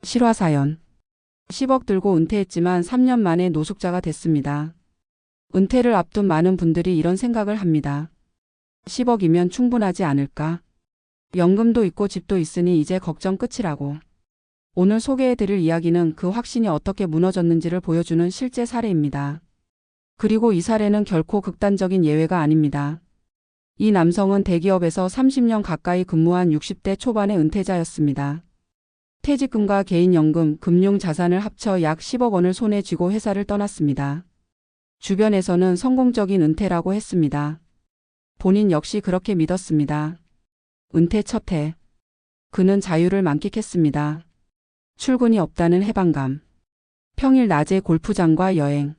실화사연. 10억 들고 은퇴했지만 3년 만에 노숙자가 됐습니다. 은퇴를 앞둔 많은 분들이 이런 생각을 합니다. 10억이면 충분하지 않을까? 연금도 있고 집도 있으니 이제 걱정 끝이라고. 오늘 소개해드릴 이야기는 그 확신이 어떻게 무너졌는지를 보여주는 실제 사례입니다. 그리고 이 사례는 결코 극단적인 예외가 아닙니다. 이 남성은 대기업에서 30년 가까이 근무한 60대 초반의 은퇴자였습니다. 퇴직금과 개인연금, 금융자산을 합쳐 약 10억 원을 손에 쥐고 회사를 떠났습니다. 주변에서는 성공적인 은퇴라고 했습니다. 본인 역시 그렇게 믿었습니다. 은퇴 첫 해. 그는 자유를 만끽했습니다. 출근이 없다는 해방감. 평일 낮에 골프장과 여행.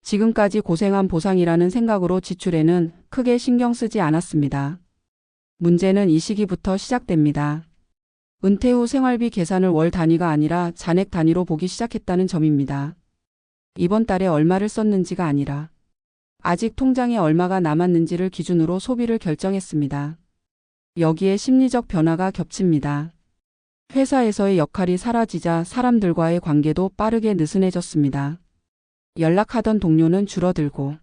지금까지 고생한 보상이라는 생각으로 지출에는 크게 신경 쓰지 않았습니다. 문제는 이 시기부터 시작됩니다. 은퇴 후 생활비 계산을 월 단위가 아니라 잔액 단위로 보기 시작했다는 점입니다. 이번 달에 얼마를 썼는지가 아니라 아직 통장에 얼마가 남았는지를 기준으로 소비를 결정했습니다. 여기에 심리적 변화가 겹칩니다. 회사에서의 역할이 사라지자 사람들과의 관계도 빠르게 느슨해졌습니다. 연락하던 동료는 줄어들고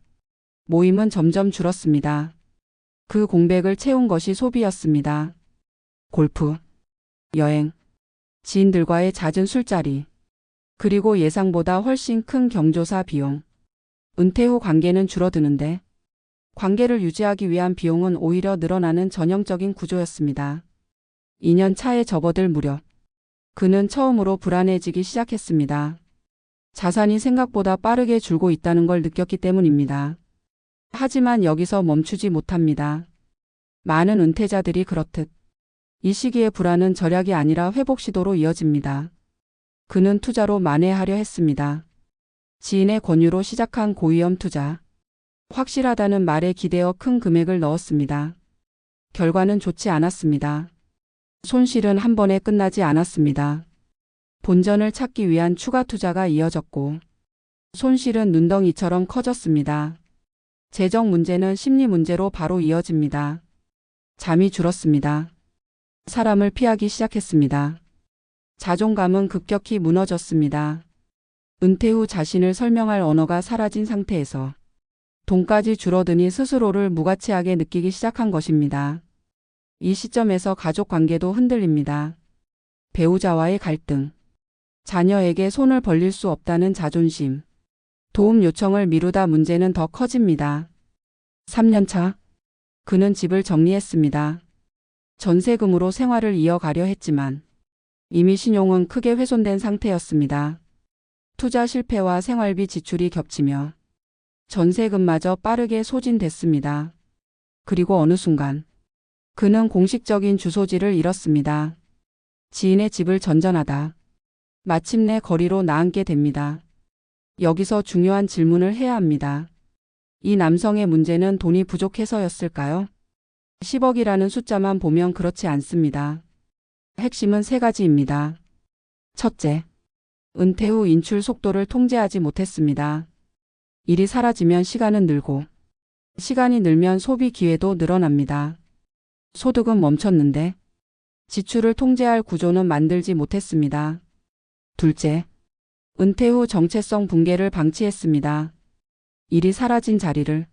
모임은 점점 줄었습니다. 그 공백을 채운 것이 소비였습니다. 골프, 여행, 지인들과의 잦은 술자리, 그리고 예상보다 훨씬 큰 경조사 비용. 은퇴 후 관계는 줄어드는데 관계를 유지하기 위한 비용은 오히려 늘어나는 전형적인 구조였습니다. 2년 차에 접어들 무렵 그는 처음으로 불안해지기 시작했습니다. 자산이 생각보다 빠르게 줄고 있다는 걸 느꼈기 때문입니다. 하지만 여기서 멈추지 못합니다. 많은 은퇴자들이 그렇듯 이 시기의 불안은 절약이 아니라 회복 시도로 이어집니다. 그는 투자로 만회하려 했습니다. 지인의 권유로 시작한 고위험 투자. 확실하다는 말에 기대어 큰 금액을 넣었습니다. 결과는 좋지 않았습니다. 손실은 한 번에 끝나지 않았습니다. 본전을 찾기 위한 추가 투자가 이어졌고 손실은 눈덩이처럼 커졌습니다. 재정 문제는 심리 문제로 바로 이어집니다. 잠이 줄었습니다. 사람을 피하기 시작했습니다. 자존감은 급격히 무너졌습니다. 은퇴 후 자신을 설명할 언어가 사라진 상태에서 돈까지 줄어드니 스스로를 무가치하게 느끼기 시작한 것입니다. 이 시점에서 가족 관계도 흔들립니다. 배우자와의 갈등, 자녀에게 손을 벌릴 수 없다는 자존심, 도움 요청을 미루다 문제는 더 커집니다. 3년 차, 그는 집을 정리했습니다. 전세금으로 생활을 이어가려 했지만 이미 신용은 크게 훼손된 상태였습니다. 투자 실패와 생활비 지출이 겹치며 전세금마저 빠르게 소진됐습니다. 그리고 어느 순간 그는 공식적인 주소지를 잃었습니다. 지인의 집을 전전하다 마침내 거리로 나앉게 됩니다. 여기서 중요한 질문을 해야 합니다. 이 남성의 문제는 돈이 부족해서였을까요? 10억이라는 숫자만 보면 그렇지 않습니다. 핵심은 3가지입니다. 첫째, 은퇴 후 인출 속도를 통제하지 못했습니다. 일이 사라지면 시간은 늘고 시간이 늘면 소비 기회도 늘어납니다. 소득은 멈췄는데 지출을 통제할 구조는 만들지 못했습니다. 둘째, 은퇴 후 정체성 붕괴를 방치했습니다. 일이 사라진 자리를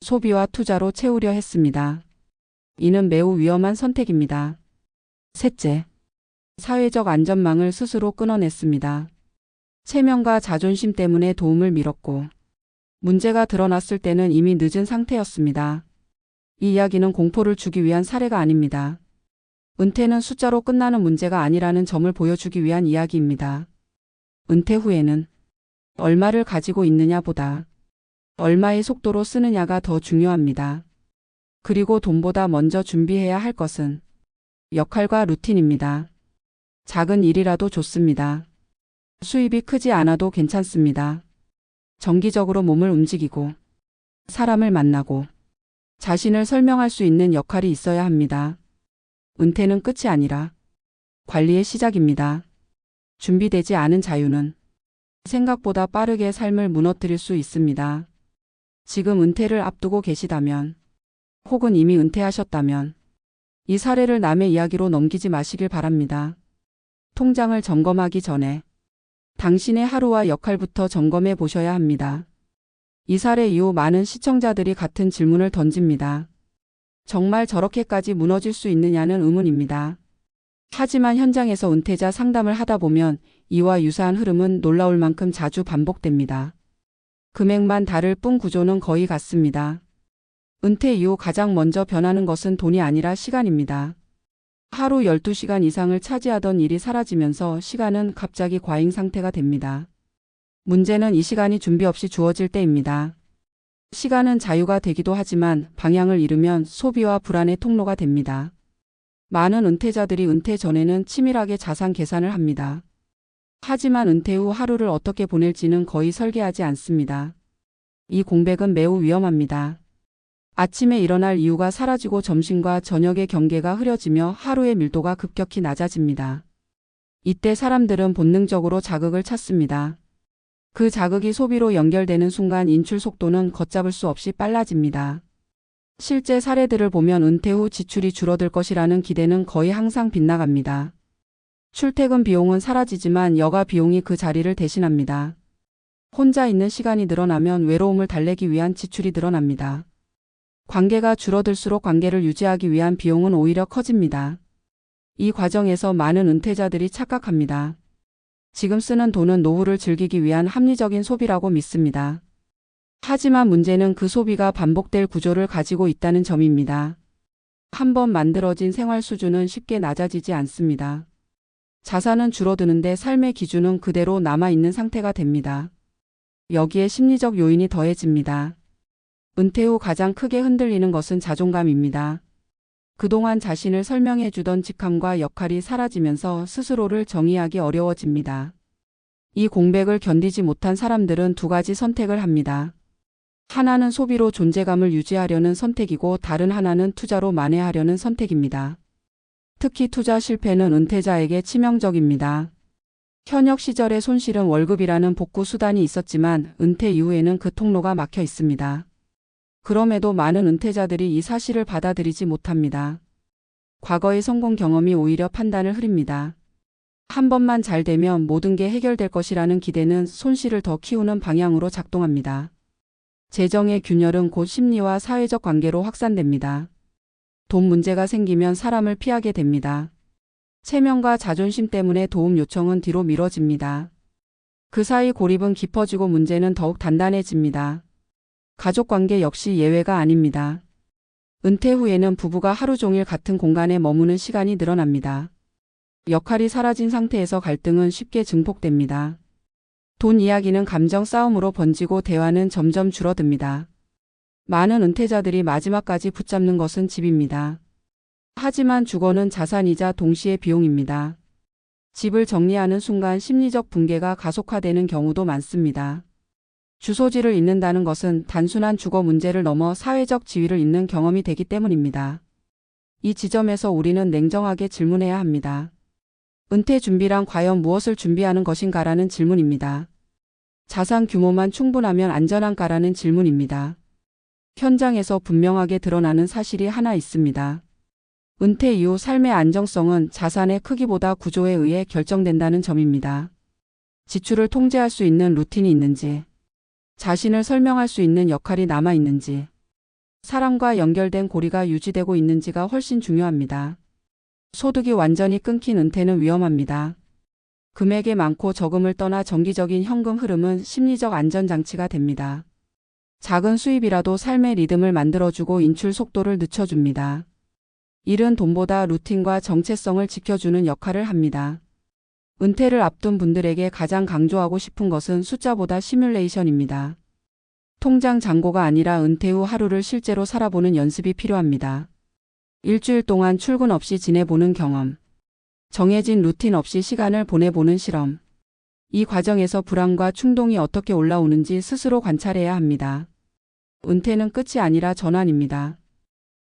소비와 투자로 채우려 했습니다. 이는 매우 위험한 선택입니다. 셋째, 사회적 안전망을 스스로 끊어냈습니다. 체면과 자존심 때문에 도움을 미뤘고 문제가 드러났을 때는 이미 늦은 상태였습니다. 이 이야기는 공포를 주기 위한 사례가 아닙니다. 은퇴는 숫자로 끝나는 문제가 아니라는 점을 보여주기 위한 이야기입니다. 은퇴 후에는 얼마를 가지고 있느냐보다 얼마의 속도로 쓰느냐가 더 중요합니다. 그리고 돈보다 먼저 준비해야 할 것은 역할과 루틴입니다. 작은 일이라도 좋습니다. 수입이 크지 않아도 괜찮습니다. 정기적으로 몸을 움직이고 사람을 만나고 자신을 설명할 수 있는 역할이 있어야 합니다. 은퇴는 끝이 아니라 관리의 시작입니다. 준비되지 않은 자유는 생각보다 빠르게 삶을 무너뜨릴 수 있습니다. 지금 은퇴를 앞두고 계시다면 혹은 이미 은퇴하셨다면 이 사례를 남의 이야기로 넘기지 마시길 바랍니다. 통장을 점검하기 전에 당신의 하루와 역할부터 점검해 보셔야 합니다. 이 사례 이후 많은 시청자들이 같은 질문을 던집니다. 정말 저렇게까지 무너질 수 있느냐는 의문입니다. 하지만 현장에서 은퇴자 상담을 하다 보면 이와 유사한 흐름은 놀라울 만큼 자주 반복됩니다. 금액만 다를 뿐 구조는 거의 같습니다. 은퇴 이후 가장 먼저 변하는 것은 돈이 아니라 시간입니다. 하루 12시간 이상을 차지하던 일이 사라지면서 시간은 갑자기 과잉 상태가 됩니다. 문제는 이 시간이 준비 없이 주어질 때입니다. 시간은 자유가 되기도 하지만 방향을 잃으면 소비와 불안의 통로가 됩니다. 많은 은퇴자들이 은퇴 전에는 치밀하게 자산 계산을 합니다. 하지만 은퇴 후 하루를 어떻게 보낼지는 거의 설계하지 않습니다. 이 공백은 매우 위험합니다. 아침에 일어날 이유가 사라지고 점심과 저녁의 경계가 흐려지며 하루의 밀도가 급격히 낮아집니다. 이때 사람들은 본능적으로 자극을 찾습니다. 그 자극이 소비로 연결되는 순간 인출 속도는 걷잡을 수 없이 빨라집니다. 실제 사례들을 보면 은퇴 후 지출이 줄어들 것이라는 기대는 거의 항상 빗나갑니다. 출퇴근 비용은 사라지지만 여가 비용이 그 자리를 대신합니다. 혼자 있는 시간이 늘어나면 외로움을 달래기 위한 지출이 늘어납니다. 관계가 줄어들수록 관계를 유지하기 위한 비용은 오히려 커집니다. 이 과정에서 많은 은퇴자들이 착각합니다. 지금 쓰는 돈은 노후를 즐기기 위한 합리적인 소비라고 믿습니다. 하지만 문제는 그 소비가 반복될 구조를 가지고 있다는 점입니다. 한번 만들어진 생활 수준은 쉽게 낮아지지 않습니다. 자산은 줄어드는데 삶의 기준은 그대로 남아있는 상태가 됩니다. 여기에 심리적 요인이 더해집니다. 은퇴 후 가장 크게 흔들리는 것은 자존감입니다. 그동안 자신을 설명해주던 직함과 역할이 사라지면서 스스로를 정의하기 어려워집니다. 이 공백을 견디지 못한 사람들은 두 가지 선택을 합니다. 하나는 소비로 존재감을 유지하려는 선택이고 다른 하나는 투자로 만회하려는 선택입니다. 특히 투자 실패는 은퇴자에게 치명적입니다. 현역 시절의 손실은 월급이라는 복구 수단이 있었지만 은퇴 이후에는 그 통로가 막혀 있습니다. 그럼에도 많은 은퇴자들이 이 사실을 받아들이지 못합니다. 과거의 성공 경험이 오히려 판단을 흐립니다. 한 번만 잘 되면 모든 게 해결될 것이라는 기대는 손실을 더 키우는 방향으로 작동합니다. 재정의 균열은 곧 심리와 사회적 관계로 확산됩니다. 돈 문제가 생기면 사람을 피하게 됩니다. 체면과 자존심 때문에 도움 요청은 뒤로 미뤄집니다. 그 사이 고립은 깊어지고 문제는 더욱 단단해집니다. 가족관계 역시 예외가 아닙니다. 은퇴 후에는 부부가 하루 종일 같은 공간에 머무는 시간이 늘어납니다. 역할이 사라진 상태에서 갈등은 쉽게 증폭됩니다. 돈 이야기는 감정 싸움으로 번지고 대화는 점점 줄어듭니다. 많은 은퇴자들이 마지막까지 붙잡는 것은 집입니다. 하지만 주거는 자산이자 동시에 비용입니다. 집을 정리하는 순간 심리적 붕괴가 가속화되는 경우도 많습니다. 주소지를 잃는다는 것은 단순한 주거 문제를 넘어 사회적 지위를 잃는 경험이 되기 때문입니다. 이 지점에서 우리는 냉정하게 질문해야 합니다. 은퇴 준비란 과연 무엇을 준비하는 것인가라는 질문입니다. 자산 규모만 충분하면 안전한가라는 질문입니다. 현장에서 분명하게 드러나는 사실이 하나 있습니다. 은퇴 이후 삶의 안정성은 자산의 크기보다 구조에 의해 결정된다는 점입니다. 지출을 통제할 수 있는 루틴이 있는지, 자신을 설명할 수 있는 역할이 남아있는지, 사람과 연결된 고리가 유지되고 있는지가 훨씬 중요합니다. 소득이 완전히 끊긴 은퇴는 위험합니다. 금액의 많고 적음을 떠나 정기적인 현금 흐름은 심리적 안전장치가 됩니다. 작은 수입이라도 삶의 리듬을 만들어주고 인출 속도를 늦춰줍니다. 일은 돈보다 루틴과 정체성을 지켜주는 역할을 합니다. 은퇴를 앞둔 분들에게 가장 강조하고 싶은 것은 숫자보다 시뮬레이션입니다. 통장 잔고가 아니라 은퇴 후 하루를 실제로 살아보는 연습이 필요합니다. 일주일 동안 출근 없이 지내보는 경험. 정해진 루틴 없이 시간을 보내보는 실험. 이 과정에서 불안과 충동이 어떻게 올라오는지 스스로 관찰해야 합니다. 은퇴는 끝이 아니라 전환입니다.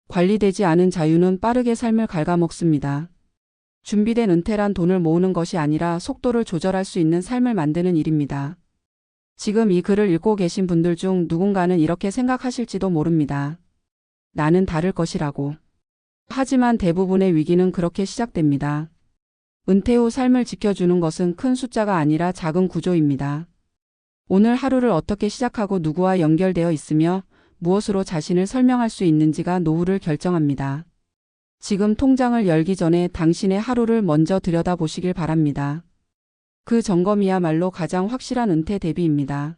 관리되지 않은 자유는 빠르게 삶을 갉아먹습니다. 준비된 은퇴란 돈을 모으는 것이 아니라 속도를 조절할 수 있는 삶을 만드는 일입니다. 지금 이 글을 읽고 계신 분들 중 누군가는 이렇게 생각하실지도 모릅니다. 나는 다를 것이라고. 하지만 대부분의 위기는 그렇게 시작됩니다. 은퇴 후 삶을 지켜주는 것은 큰 숫자가 아니라 작은 구조입니다. 오늘 하루를 어떻게 시작하고 누구와 연결되어 있으며 무엇으로 자신을 설명할 수 있는지가 노후를 결정합니다. 지금 통장을 열기 전에 당신의 하루를 먼저 들여다보시길 바랍니다. 그 점검이야말로 가장 확실한 은퇴 대비입니다.